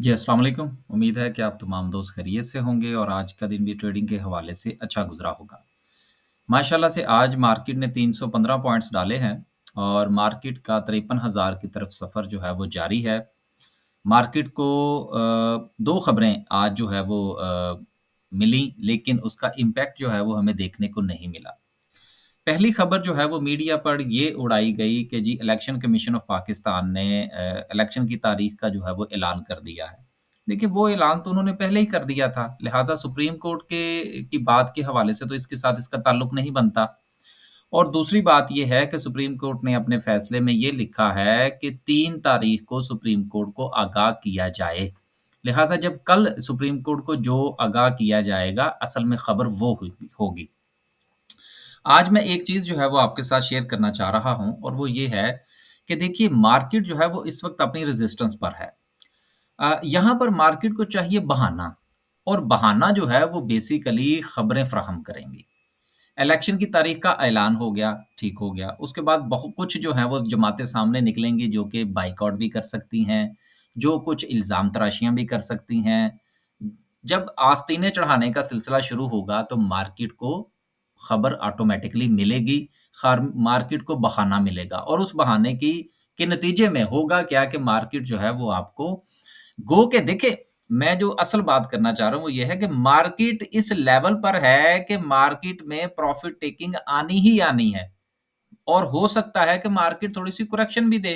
जी, अस्सलाम वालेकुम। उम्मीद है कि आप तमाम दोस्त खैरियत से होंगे और आज का दिन भी ट्रेडिंग के हवाले से अच्छा गुज़रा होगा। माशाल्लाह से आज मार्केट ने 315 पॉइंट्स डाले हैं और मार्केट का 53,000 की तरफ सफ़र जो है वो जारी है। मार्केट को 2 खबरें आज जो है वो मिली लेकिन उसका इम्पैक्ट जो है वो हमें देखने को नहीं मिला। पहली खबर जो है वो मीडिया पर ये उड़ाई गई कि जी इलेक्शन कमीशन ऑफ पाकिस्तान ने इलेक्शन की तारीख का जो है वो ऐलान कर दिया है। देखिए वो ऐलान तो उन्होंने पहले ही कर दिया था, लिहाज़ा सुप्रीम कोर्ट के की बात के हवाले से तो इसके साथ इसका ताल्लुक नहीं बनता। और दूसरी बात ये है कि सुप्रीम कोर्ट ने अपने फैसले में ये लिखा है कि 3 तारीख को सुप्रीम कोर्ट को आगाह किया जाए। लिहाज़ा जब कल सुप्रीम कोर्ट को जो आगाह किया जाएगा, असल में खबर वो हुई होगी। आज मैं एक चीज़ जो है वो आपके साथ शेयर करना चाह रहा हूँ और वो ये है कि देखिए मार्केट जो है वो इस वक़्त अपनी रेज़िस्टेंस पर है। यहाँ पर मार्केट को चाहिए बहाना और बहाना जो है वो बेसिकली खबरें फ़राहम करेंगी। इलेक्शन की तारीख का ऐलान हो गया, ठीक हो गया। उसके बाद बहुत कुछ जो है वो जमातें सामने निकलेंगी जो कि बायकॉट भी कर सकती हैं, जो कुछ इल्ज़ाम तराशियाँ भी कर सकती हैं। जब आस्तीनें चढ़ाने का सिलसिला शुरू होगा तो मार्केट को खबर ऑटोमैटिकली मिलेगी, खर मार्केट को बहाना मिलेगा और उस बहाने की के नतीजे में होगा क्या कि मार्केट जो है वो आपको गो के देखिए, मैं जो असल बात करना चाह रहा हूँ वो ये है कि मार्केट इस लेवल पर है कि मार्केट में प्रॉफ़िट टेकिंग आनी ही आनी है और हो सकता है कि मार्केट थोड़ी-सी करेक्शन भी दे,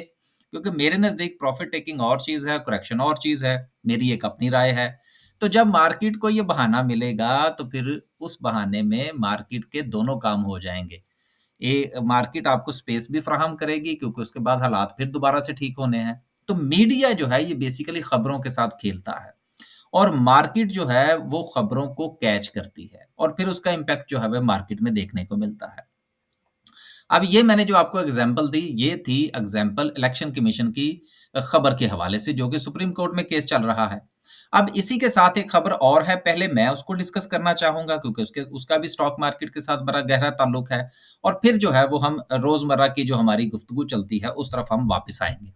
क्योंकि मेरे नज़दीक प्रॉफ़िट टेकिंग और चीज़ है, करेक्शन और चीज़ है, मेरी एक अपनी राय है। तो जब मार्केट को ये बहाना मिलेगा, तो फिर उस बहाने में मार्केट के दोनों काम हो जाएँगे। मार्केट आपको स्पेस भी फ्राहम करेगी क्योंकि उसके बाद हालात फिर दोबारा से ठीक होने हैं। तो मीडिया जो है ये बेसिकली खबरों के साथ खेलता है और मार्केट जो है वो खबरों को कैच करती है और फिर उसका इम्पैक्ट जो है वो मार्केट में देखने को मिलता है। अब ये मैंने जो आपको एग्ज़ाम्पल दी, ये थी एग्ज़ाम्पल इलेक्शन कमीशन की खबर के हवाले से जो कि सुप्रीम कोर्ट में केस चल रहा है। अब इसी के साथ एक खबर और है, पहले मैं उसको डिस्कस करना चाहूँगा क्योंकि उसका भी स्टॉक मार्केट के साथ बड़ा गहरा ताल्लुक है और फिर जो है वो हम रोज़मर्रा की जो हमारी गुफ्तगू चलती है, उस तरफ हम वापस आएँगे।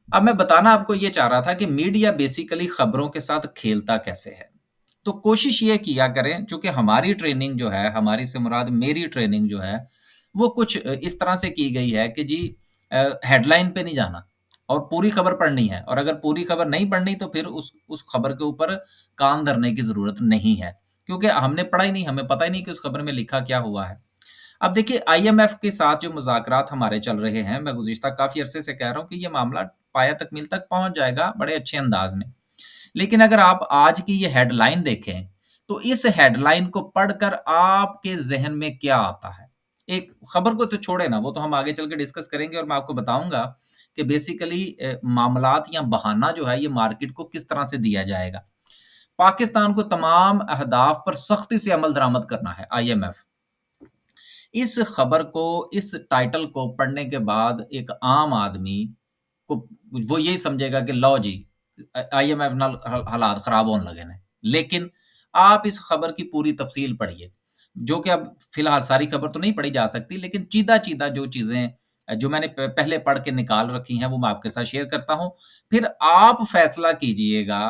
अब मैं बताना आपको ये चाह रहा था कि मीडिया बेसिकली खबरों के साथ खेलता कैसे है। तो कोशिश ये किया करें, चूँकि हमारी ट्रेनिंग जो है, हमारी से मुराद मेरी ट्रेनिंग जो है, वो कुछ इस तरह से की गई है कि जी हेडलाइन पे नहीं जाना और पूरी खबर पढ़नी है और अगर पूरी खबर नहीं पढ़नी तो फिर उस खबर के ऊपर कान धरने की ज़रूरत नहीं है। क्योंकि हमने पढ़ा ही नहीं, हमें पता ही नहीं कि उस खबर में लिखा क्या हुआ है। अब देखिए आईएमएफ के साथ जो मुज़ाकरात हमारे चल रहे हैं, मैं गुज़िश्ता काफ़ी अरसे से कह रहा हूँ कि ये मामला पाया तकमील तक पहुँच जाएगा बड़े अच्छे अंदाज़ में। लेकिन अगर आप आज की ये हेडलाइन देखें, तो इस हेडलाइन को पढ़कर आपके ज़हन में क्या आता है? एक खबर को तो छोड़े ना, वो तो हम आगे चल के डिस्कस करेंगे और मैं आपको बताऊँगा कि बेसिकली मामलात या बहाना जो है ये मार्केट को किस तरह से दिया जाएगा। पाकिस्तान को तमाम अहदाफ पर सख्ती से अमल दरामद करना है आईएमएफ। इस खबर को, इस टाइटल को पढ़ने के बाद एक आम आदमी को वो यही समझेगा कि लो जी आईएमएफ नाल हालात खराब होने लगे ने। लेकिन आप इस खबर की पूरी तफसील पढ़िए, जो कि अब फिलहाल सारी खबर तो नहीं पढ़ी जा सकती, लेकिन चीदा-चीदा जो चीज़ें जो मैंने पहले पढ़ के निकाल रखी हैं, वो मैं आपके साथ शेयर करता हूँ। फिर आप फैसला कीजिएगा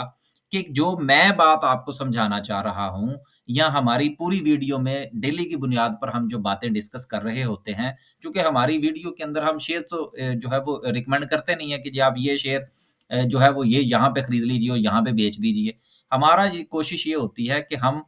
कि जो मैं बात आपको समझाना चाह रहा हूँ या हमारी पूरी वीडियो में डेली की बुनियाद पर हम जो बातें डिस्कस कर रहे होते हैं, चूँकि हमारी वीडियो के अंदर हम शेयर तो जो है वो रिकमेंड करते नहीं है कि जी आप ये शेयर जो है वो ये यहाँ पे खरीद लीजिए और यहाँ पे बेच दीजिए। हमारा ये कोशिश ये होती है कि हम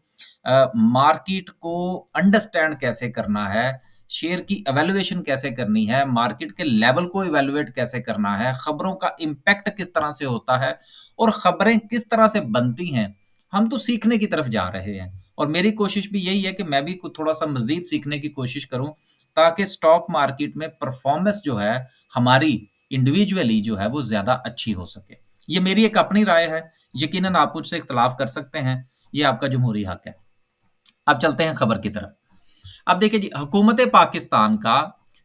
मार्केट को अंडरस्टैंड कैसे करना है, शेयर की इवैल्यूएशन कैसे करनी है, मार्केट के लेवल को इवैल्यूएट कैसे करना है, खबरों का इम्पैक्ट किस तरह से होता है और खबरें किस तरह से बनती हैं। हम तो सीखने की तरफ जा रहे हैं और मेरी कोशिश भी यही है कि मैं भी कुछ थोड़ा-सा मज़ीद सीखने की कोशिश करूँ, ताकि स्टॉक मार्केट में परफ़ॉर्मेंस जो है, हमारी इंडिविजुअली जो है, वो ज़्यादा अच्छी हो सके। ये मेरी एक अपनी राय है, यकीनन आप मुझसे इख्तिलाफ़ कर सकते हैं, ये आपका जमहूरी हक है। अब चलते हैं खबर की तरफ। अब देखिए जी, हुकूमत पाकिस्तान का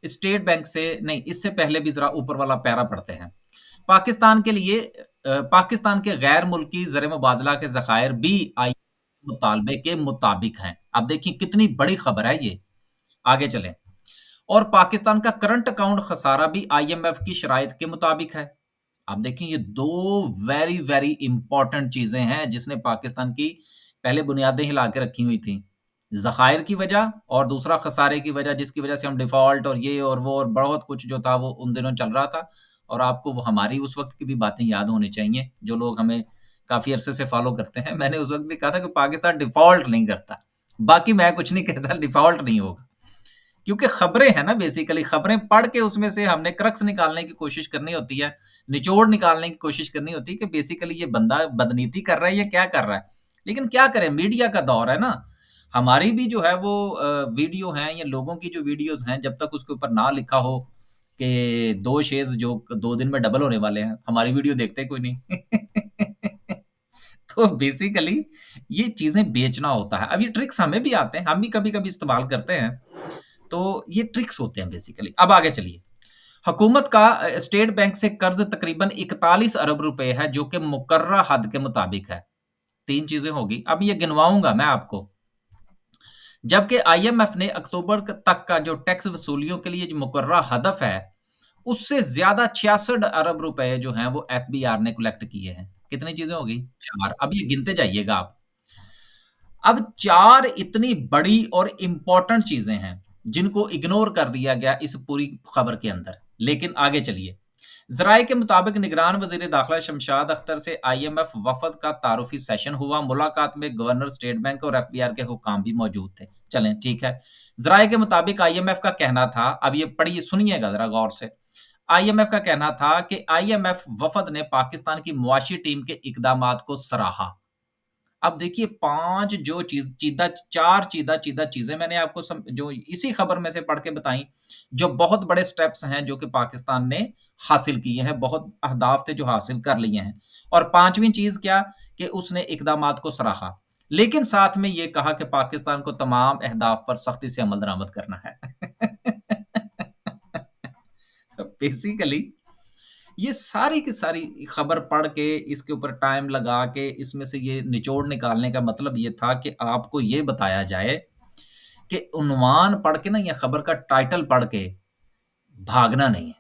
स्टेट बैंक से नहीं, इससे पहले भी ज़रा ऊपर वाला पैरा पढ़ते हैं। पाकिस्तान के लिए पाकिस्तान के गैर मुल्की ज़र मुबादला के ज़खायर BI मुतालबे के मुताबिक हैं। अब देखिए कितनी बड़ी खबर है ये। आगे चलें और पाकिस्तान का करंट अकाउंट खसारा भी IMF की शराइत के मुताबिक है। आप देखिए ये 2 वेरी, वेरी इंपॉर्टेंट चीज़ें हैं जिसने पाकिस्तान की पहले बुनियादें हिला के रखी हुई थी। ज़खायर की वजह और दूसरा खसारे की वजह जिसकी वजह से हम डिफ़ॉल्ट और ये और वो और बहुत कुछ जो था वो उन दिनों चल रहा था और आपको वो हमारी उस वक़्त की भी बातें याद होनी चाहिए, जो लोग हमें काफ़ी अरसे से फ़ॉलो करते हैं। मैंने उस वक़्त भी कहा था कि पाकिस्तान डिफ़ॉल्ट नहीं करता। बाकी मैं कुछ नहीं कहता डिफ़ॉल्ट नहीं होगा। क्योंकि खबरें हैं ना बेसिकली खबरें पढ़ के उसमें से हमने क्रक्स निकालने की कोशिश करनी होती है, निचोड़ निकालने की कोशिश करनी होती है कि बेसिकली ये बंदा बदनीति कर रहा है या क्या कर रहा है। लेकिन क्या करें मीडिया का दौर है ना, हमारी भी जो है वो वीडियो हैं या लोगों की जो वीडियोज़ हैं जब तक उसके ऊपर ना लिखा हो कि 2 शेयर्स जो 2 दिन में डबल होने वाले हैं, हमारी वीडियो देखते कोई नहीं। तो बेसिकली ये चीज़ें बेचना होता है। अब ये ट्रिक्स हमें भी आते हैं, हम भी कभी-कभी इस्तेमाल करते हैं। तो ये ट्रिक्स होते हैं बेसिकली। अब आगे चलिए। हुकूमत का स्टेट बैंक से कर्ज तकरीबन 41 अरब रुपए है जो कि मुकर्रर हद के मुताबिक है। 3 चीज़ें होगी। अब ये गिनवाऊँगा मैं आपको। जबकि आईएमएफ ने अक्टूबर तक का जो टैक्स वसूलियों के लिए जो मुकर्रर हदफ है, उससे ज़्यादा 66 अरब रुपए जो हैं वो एफबीआर ने कलेक्ट किए हैं। कितनी चीज़ें होगी? 4। अब ये गिनते जाइएगा आप। अब 4 इतनी बड़ी और इम्पोर्टेंट चीज़ें हैं, जिनको इग्नोर कर दिया गया इस पूरी खबर के अंदर। लेकिन आगे चलिए। ज़राए के मुताबिक निगरान वज़ीर दाखिला शमशाद अख्तर से आईएमएफ वफ़द का तारुफ़ी सेशन हुआ। मुलाकात में गवर्नर स्टेट बैंक और एफबीआर के हुकाम भी मौजूद थे। चलें ठीक है। ज़राए के मुताबिक आईएमएफ का कहना था, अब ये पढ़िए सुनिएगा ज़रा गौर से। आईएमएफ का कहना था कि आईएमएफ वफ़द ने पाकिस्तान की मुआशी टीम के इक़दामात को सराहा। अब देखिए 5 जो चीज़ 4 चीज़ा चीज़ें मैंने आपको जो इसी खबर में से पढ़ के बताई, जो बहुत बड़े स्टेप्स हैं जो कि पाकिस्तान ने हासिल किए हैं, बहुत अहदाफ थे जो हासिल कर लिए हैं। और 5वीं चीज़ क्या कि उसने इक़दामात को सराहा। लेकिन साथ में ये कहा कि पाकिस्तान को तमाम अहदाफ पर सख्ती से अमल दरामद करना है। बेसिकली ये सारी की सारी खबर पढ़ के इसके ऊपर टाइम लगा के इसमें से ये निचोड़ निकालने का मतलब ये था कि आपको ये बताया जाए कि उन्वान पढ़ के ना या खबर का टाइटल पढ़ के भागना नहीं है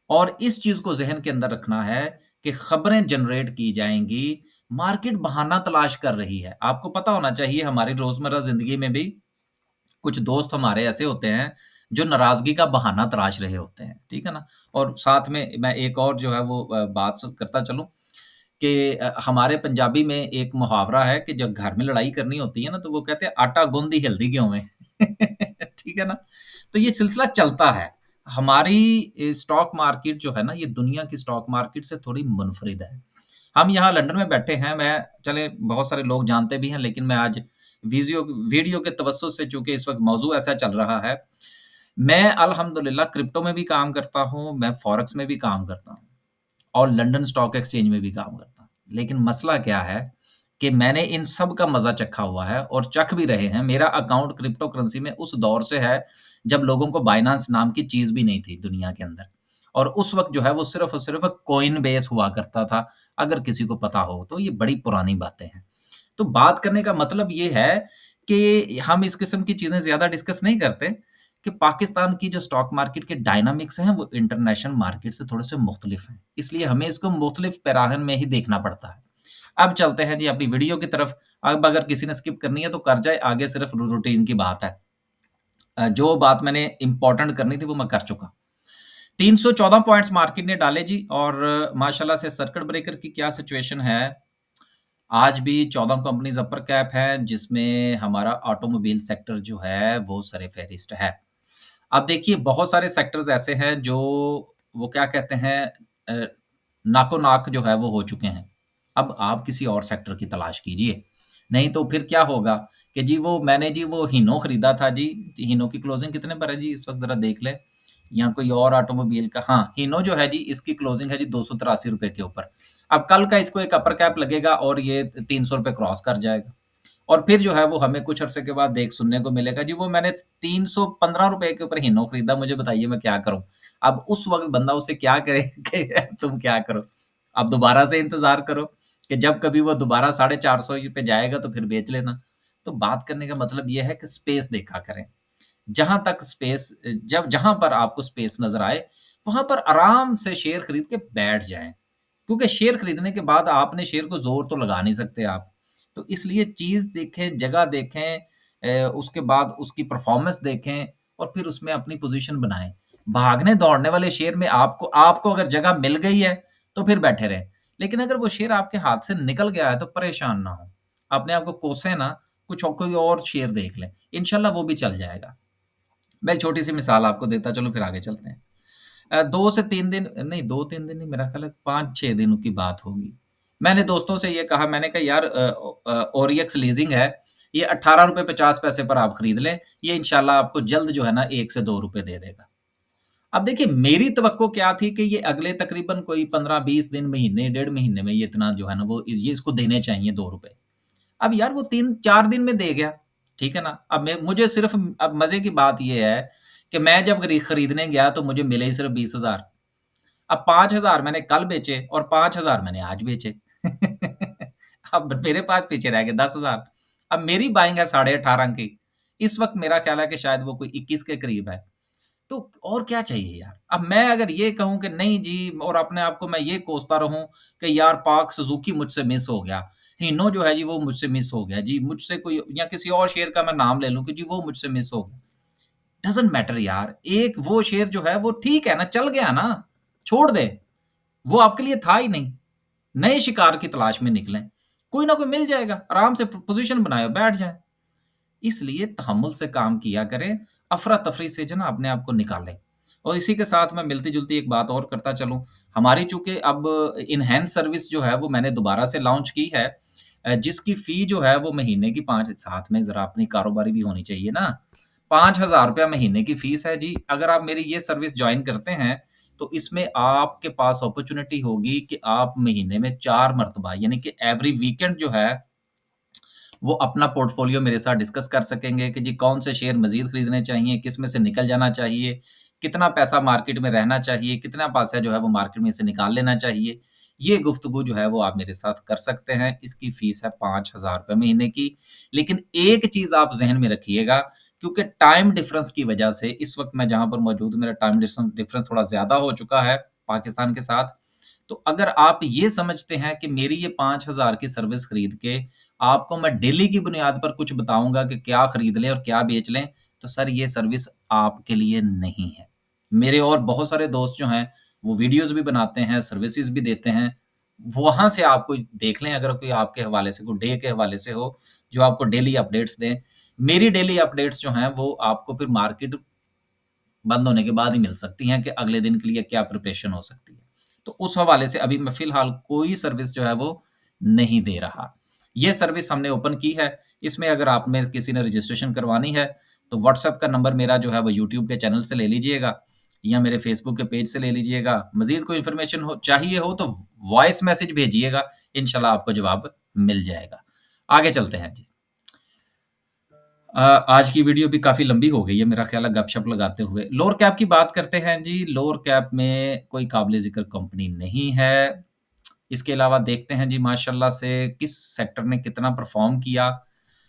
और इस चीज़ को ज़हन के अंदर रखना है कि खबरें जनरेट की जाएँगी, मार्केट बहाना तलाश कर रही है। आपको पता होना चाहिए हमारी रोज़मर्रा ज़िंदगी में भी कुछ दोस्त हमारे ऐसे होते हैं, जो नाराज़गी का बहाना तराश रहे होते हैं, ठीक है ना? और साथ में मैं एक और जो है वो बात करता चलूँ कि हमारे पंजाबी में एक मुहावरा है कि जब घर में लड़ाई करनी होती है ना, तो वो कहते हैं आटा गूँध दी हल्दी क्यों में? ठीक है ना? तो ये सिलसिला चलता है। हमारी स्टॉक मार्केट जो है ना, ये दुनिया की स्टॉक मार्केट से थोड़ी मुनफ़रिद है। हम यहाँ लंदन में बैठे हैं, मैं चलें बहुत सारे लोग जानते भी हैं, लेकिन मैं आज वीज़ियो वीडियो के तवज्जुह से चूँकि इस वक़्त मौज़ू ऐसा चल रहा है, मैं अल्हम्दुलिल्लाह क्रिप्टो में भी काम करता हूँ, मैं फॉरेक्स में भी काम करता हूँ और लंदन स्टॉक एक्सचेंज में भी काम करता हूँ। लेकिन मसला क्या है कि मैंने इन सब का मज़ा चखा हुआ है और चख भी रहे हैं। मेरा अकाउंट क्रिप्टो करेंसी में उस दौर से है, जब लोगों को बाइनेंस नाम की चीज़ भी नहीं थी दुनिया के अंदर और उस वक़्त जो है वो सिर्फ़ और सिर्फ़ कॉइन बेस हुआ करता था, अगर किसी को पता हो, तो ये बड़ी पुरानी बातें हैं। तो बात करने का मतलब ये है कि हम इस किस्म की चीज़ें ज़्यादा डिस्कस नहीं करते कि पाकिस्तान की जो स्टॉक मार्केट के डायनामिक्स हैं, वो इंटरनेशनल मार्केट से थोड़े-से मुख्तलिफ हैं। इसलिए हमें इसको मुख्तलिफ पैराहन में ही देखना पड़ता है। अब चलते हैं जी अपनी वीडियो की तरफ। अब अगर किसी ने स्किप करनी है तो कर जाए, आगे सिर्फ़ रूटीन की बात है। जो बात मैंने इम्पोर्टेंट करनी थी वो मैं कर चुका। 314 पॉइंट्स मार्केट ने डाले जी और माशाल्लाह से सर्किट ब्रेकर की क्या सिचुएशन है आज भी 14 कंपनीज़ अपर कैप हैं, जिसमें हमारा ऑटोमोबाइल सेक्टर जो है, वो सर-ए-फ़हरिस्त है। अब देखिए बहुत सारे सेक्टर्स ऐसे हैं जो वो क्या कहते हैं अ, नाको-नाक जो है वो हो चुके हैं। अब आप किसी और सेक्टर की तलाश कीजिए, नहीं तो फिर क्या होगा कि जी वो मैंने जी वो हीनो खरीदा था जी, हीनो की क्लोजिंग कितने पर है जी इस वक़्त ज़रा देख लें। या कोई और ऑटोमोबाइल का हाँ, हीनो जो है जी इसकी क्लोजिंग है जी ₹283 के ऊपर। अब कल का इसको एक अपर कैप लगेगा और ये ₹300 क्रॉस कर जाएगा। और फिर जो है वो हमें कुछ अरसे के बाद देख सुनने को मिलेगा जी वो मैंने ₹315 के ऊपर हीनो खरीदा मुझे बताइए मैं क्या करूँ? अब उस वक़्त बंदा उसे क्या करे कि तुम क्या करो? अब दोबारा से इंतज़ार करो कि जब कभी वो दोबारा 450 पे जाएगा तो फिर बेच लेना। तो बात करने का मतलब ये है कि स्पेस देखा करें। जहाँ तक स्पेस जब जहाँ पर आपको स्पेस नज़र आए, वहाँ पर आराम से शेयर खरीद के बैठ जाएँ। क्योंकि शेयर खरीदने के बाद आपने शेयर को ज़ोर तो लगा नहीं सकते आप। तो इसलिए चीज़ देखें, जगह देखें, उसके बाद उसकी परफ़ॉर्मेंस देखें और फिर उसमें अपनी पोज़ीशन बनाएँ। भागने-दौड़ने वाले शेयर में आपको आपको अगर जगह मिल गई है, तो फिर बैठे रहें। लेकिन अगर वो शेयर आपके हाथ से निकल गया है, तो परेशान ना हों। अपने आप को कोसें ना, कोई और शेयर देख लें। इंशाल्लाह वो भी चल जाएगा। मैं एक छोटी-सी मिसाल आपको देता चलूँ फिर आगे चलते हैं। 2 से 3 दिन नहीं 2-3 दिन नहीं मेरा ख़्याल है 5-6 दिनों की बात होगी। मैंने दोस्तों से ये कहा मैंने कहा यार ओरिएक्स लीज़िंग है, ये ₹18.50 पर आप खरीद लें, ये इंशाल्लाह आपको जल्द जो है ना 1 से ₹2 दे देगा। अब देखिए मेरी तवक्को क्या थी कि ये अगले तकरीबन कोई 15-20 दिन, महीने, डेढ़ महीने में ये इतना जो है ना वो ये इसको देने चाहिए ₹2। अब यार वो 3-4 दिन में दे गया, ठीक है ना? अब मैं मुझे सिर्फ़ अब मज़े की बात ये है कि मैं जब खरीदने गया तो मुझे मिले ही सिर्फ़ 20,000। अब 5,000 मैंने कल बेचे और 5,000 मैंने आज बेचे। अब मेरे पास पीछे रह गए 10,000। अब मेरी बाइंग है 18.5 की। इस वक़्त मेरा ख़्याल है कि शायद वो कोई 21 के करीब है। तो और क्या चाहिए यार? अब मैं अगर ये कहूँ कि नहीं जी और अपने आप को मैं ये कोसता रहूँ कि यार पार्क सुज़ुकी मुझसे मिस हो गया, हीनो जो है जी वो मुझसे मिस हो गया जी, मुझसे कोई या किसी और शेयर का मैं नाम ले लूँ कि जी वो मुझसे मिस हो गया। डज़न्ट मैटर यार, एक वो शेयर जो है वो ठीक है ना, चल गया ना, छोड़ दें। वो आपके लिए था ही नहीं। नए शिकार की तलाश में निकलें। कोई ना कोई मिल जाएगा, आराम से पोज़ीशन बनाएँ और बैठ जाएँ। इसलिए तहम्मुल से काम किया करें, अफ़रा-तफ़री से जो है ना अपने आप को निकालें। और इसी के साथ मैं मिलती-जुलती एक बात और करता चलूँ, हमारी चूँकि अब एनहांस सर्विस जो है वो मैंने दोबारा से लॉन्च की है जिसकी फ़ी जो है वो महीने की 5 साथ में ज़रा अपनी कारोबारी भी होनी चाहिए ना। ₹5000 महीने की फ़ीस है जी। अगर आप मेरी ये सर्विस जॉइन करते हैं, तो इसमें आपके पास अपॉर्च्युनिटी होगी कि आप महीने में 4 मर्तबा यानी कि एवरी वीकेंड जो है वो अपना पोर्टफोलियो मेरे साथ डिस्कस कर सकेंगे कि जी कौन से शेयर मज़ीद खरीदने चाहिए, किस में से निकल जाना चाहिए, कितना पैसा मार्केट में रहना चाहिए, कितना पैसा जो है वो मार्केट में से निकाल लेना चाहिए। ये गुफ्तगू जो है वो आप मेरे साथ कर सकते हैं। इसकी फ़ीस है ₹5000 महीने की। लेकिन एक चीज़ आप ज़हन में रखिएगा क्योंकि टाइम डिफ़रेंस की वजह से इस वक़्त मैं जहाँ पर मौजूद हूँ मेरा टाइम डिफ़रेंस थोड़ा ज़्यादा हो चुका है पाकिस्तान के साथ। तो अगर आप ये समझते हैं कि मेरी ये 5000 की सर्विस खरीद के आपको मैं डेली की बुनियाद पर कुछ बताऊँगा कि क्या खरीद लें और क्या बेच लें, तो सर ये सर्विस आपके लिए नहीं है। मेरे और बहुत सारे दोस्त जो हैं, वो वीडियोज़ भी बनाते हैं, सर्विसेज़ भी देते हैं। वहाँ से आप कोई देख लें अगर कोई आपके हवाले से, कोई डे के हवाले से हो, जो आपको डेली अपडेट्स दें। मेरी डेली अपडेट्स जो हैं, वो आपको फिर मार्केट बंद होने के बाद ही मिल सकती हैं कि अगले दिन के लिए क्या प्रिपरेशन हो सकती है। तो उस हवाले से अभी मैं फ़िलहाल कोई सर्विस जो है वो नहीं दे रहा। ये सर्विस हमने ओपन की है, इसमें अगर आप में किसी ने रजिस्ट्रेशन करवानी है, तो व्हाट्सएप का नंबर मेरा जो है वो यूट्यूब के चैनल से ले लीजिएगा या मेरे फ़ेसबुक के पेज से ले लीजिएगा। मज़ीद कोई इन्फॉर्मेशन हो चाहिए हो तो वॉइस मैसेज भेजिएगा, इंशाल्लाह आपको जवाब मिल जाएगा। आगे चलते हैं जी। आज की वीडियो भी काफ़ी लंबी हो गई है मेरा ख़्याल है गपशप लगाते हुए। लोअर कैप की बात करते हैं जी, लोअर कैप में कोई काबिल-ज़िक्र कंपनी नहीं है। इसके अलावा देखते हैं जी माशाल्लाह से किस सेक्टर ने कितना परफ़ॉर्म किया।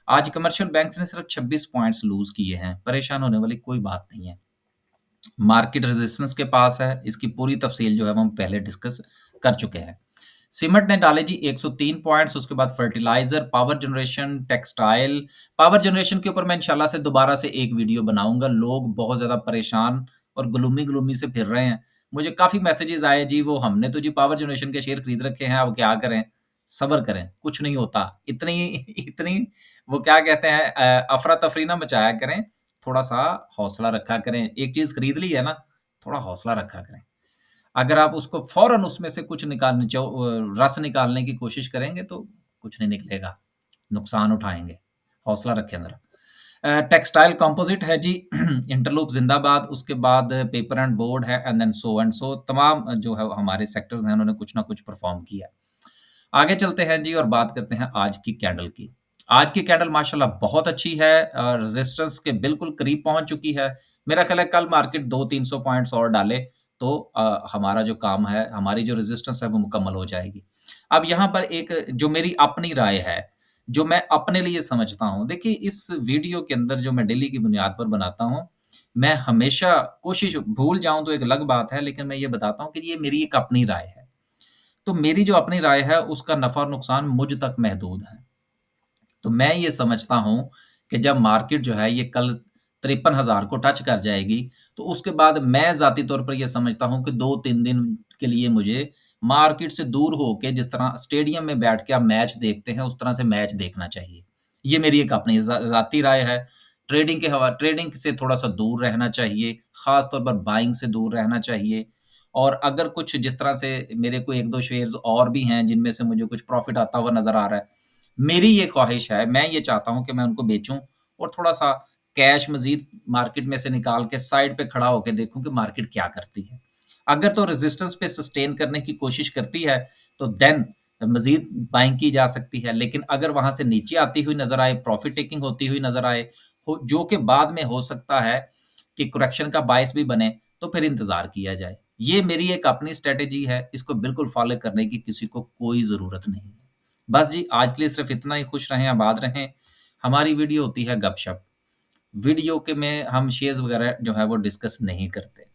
आज कमर्शियल बैंक्स ने सिर्फ़ 26 पॉइंट्स लूज़ किए हैं, परेशान होने वाली कोई बात नहीं है। मार्केट रेजिस्टेंस के पास है, इसकी पूरी तफ़सील जो है वो हम पहले डिस्कस कर चुके हैं। सीमेंट ने डाले जी 103 पॉइंट्स, उसके बाद fertiliser, power generation, textile. Power generation के ऊपर मैं इंशाल्लाह से दोबारा से एक वीडियो बनाऊँगा। लोग बहुत ज़्यादा परेशान और ग्लूमी-ग्लूमी से फिर रहे हैं। मुझे काफ़ी मैसेजेज़ आए जी वो हमने तो जी पावर जनरेशन के शेयर खरीद रखे हैं, अब क्या करें? सब्र करें, कुछ नहीं होता। इतनी इतनी वो क्या कहते हैं अफ़रा-तफ़री ना मचाया करें, थोड़ा-सा हौसला रखा करें। एक चीज़ खरीद ली है ना, थोड़ा हौसला रखा करें। अगर आप उसको फ़ौरन उसमें से कुछ रस निकालने की कोशिश करेंगे तो कुछ नहीं निकलेगा, नुकसान उठाएँगे। हौसला रखें ज़रा। टेक्सटाइल कंपोज़िट है जी इंटरलूप ज़िंदाबाद, उसके बाद पेपर एंड बोर्ड है एंड सो तमाम जो है हमारे सेक्टर्स हैं उन्होंने कुछ ना कुछ परफ़ॉर्म किया है। आगे चलते हैं जी और बात करते हैं आज की कैंडल की। आज की कैंडल माशाल्लाह बहुत अच्छी है रेजिस्टेंस के बिल्कुल करीब पहुँच चुकी है। मेरा ख़्याल है कल मार्केट 200-300 पॉइंट्स और डाले तो हमारा जो काम है, हमारी जो रेजिस्टेंस है वो मुकम्मल हो जाएगी। अब यहाँ पर एक जो मेरी अपनी राय है, जो मैं अपने लिए समझता हूँ, देखिए इस वीडियो के अंदर जो मैं डेली की बुनियाद पर बनाता हूँ, मैं हमेशा कोशिश भूल जाऊँ तो एक अलग बात है, लेकिन मैं ये बताता हूँ कि ये मेरी एक अपनी राय है। तो मेरी जो अपनी राय है उसका नफ़ा और नुकसान मुझ तक महदूद है। तो मैं ये समझता हूँ कि जब मार्केट जो है ये कल 53,000 को टच कर जाएगी, तो उसके बाद मैं ज़ाती तौर पर ये समझता हूँ कि 2-3 दिन के लिए मुझे मार्केट से दूर होके जिस तरह स्टेडियम में बैठ के आप मैच देखते हैं, उस तरह से मैच देखना चाहिए। ये मेरी एक अपनी ज़ाती राय है। ट्रेडिंग से थोड़ा-सा दूर रहना चाहिए, ख़ास तौर पर बाइंग से दूर रहना चाहिए और अगर कुछ जिस तरह से मेरे को 1-2 शेयर्स और भी हैं, जिनमें से मुझे कुछ प्रॉफ़िट आता हुआ नज़र आ रहा है, मेरी ये ख़्वाहिश है, मैं ये चाहता हूँ कि मैं उनको बेचूँ और थोड़ा-सा कैश मज़ीद मार्केट में से निकाल के साइड पे खड़ा होके देखूँ कि मार्केट क्या करती है। अगर तो रेज़िस्टेंस पे सस्टेन करने की कोशिश करती है, तो देन मज़ीद बाइंग की जा सकती है। लेकिन अगर वहाँ से नीचे आती हुई नज़र आए, प्रॉफ़िट टेकिंग होती हुई नज़र आए, हो जो कि बाद में हो सकता है कि करेक्शन का बायस भी बने, तो फिर इंतज़ार किया जाए। ये मेरी एक अपनी स्ट्रैटेजी है, इसको बिल्कुल फ़ॉलो करने की किसी को कोई ज़रूरत नहीं है। बस जी, आज के लिए सिर्फ़ इतना ही, खुश रहें, आबाद रहें। हमारी वीडियो होती है गपशप। वीडियो के में हम शेयर्स वग़ैरह जो है वो डिस्कस नहीं करते।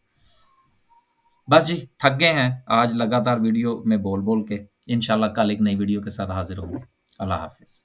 बस जी, थक गए हैं आज लगातार वीडियो में बोल-बोल के। इंशाल्लाह कल एक नई वीडियो के साथ हाज़िर होंगे। अल्लाह हाफ़िज़।